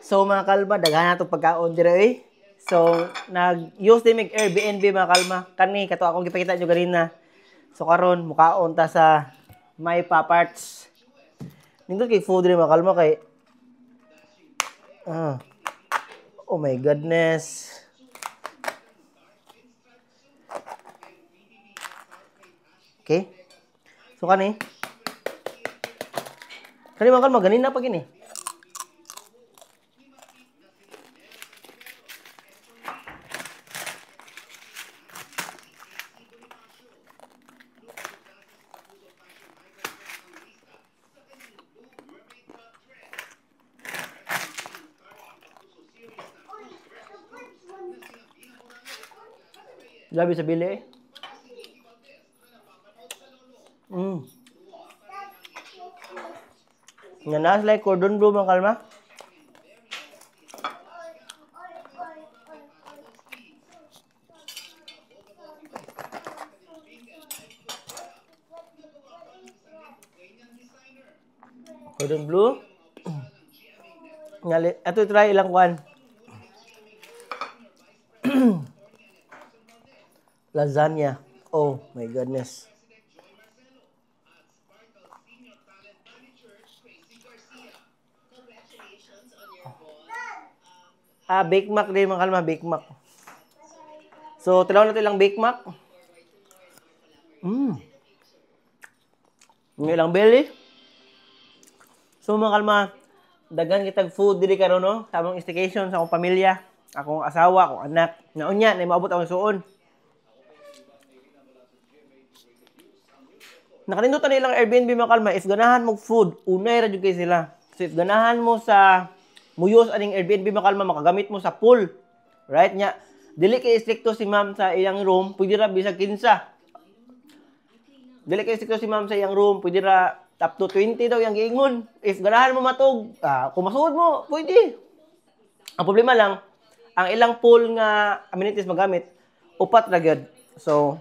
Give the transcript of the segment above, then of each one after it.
So mga kalma, daghan na itong pagkaon dire eh. So, nag-use din mig Airbnb mga kalma. Kani, kato akong gipakita nyo ganina. So karon mukaon ta sa may paparts. Nindot kay food rin mga kalma kay oh my goodness. Okay. So kani mga kalma ganina pa gini. Labi sa bili eh. Nanas like cordon bleu mga kalma. Cordon bleu. Ito try ilang kwan. Lasagna. Oh my goodness. Bake Mac din mga kalma, Bake Mac. So, tilaw natin ilang Bake Mac. Yung ilang belly. So, mga kalma, dagan kitag food dili karon no, sa among staycation sa akong pamilya, akong asawa, akong anak. Naunya na maabot akong suon. Nakanindutan nilang Airbnb mga kalma, if ganahan mo food, unay ra jud kay sila. So, if ganahan mo sa muyos aning Airbnb mga kalma, makagamit mo sa pool. Right nya. Dili kay stricto si ma'am sa iyang room, pwede ra bisag kinsa. Dili kay stricto si ma'am sa iyang room, pwede ra up to 20 daw yung giingon. If ganahan mo matog, kung masuod mo, pwede. Ang problema lang, ang ilang pool nga amenities magamit, upat ra gyud. So,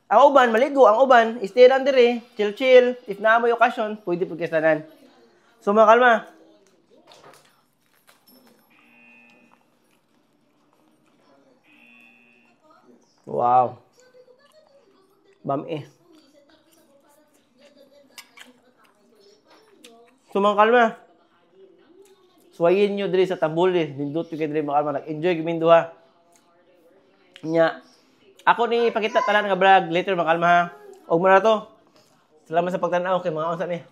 ang uban, maligo. Ang uban, stay lang dire, chill-chill. If na mo yung okasyon, pwede po kistanan. So, mga kalma. Wow. Bam. So, mga kalma. Suwayin nyo dire sa Tambuli. Nindot yung kayo dire mga kalma. Nag-enjoy kami duha. Nya. Ako ni pakita tanan nga vlog later mga kalma ha. Og mo na to. Salamat sa pagtanaw kay mga unsa ni.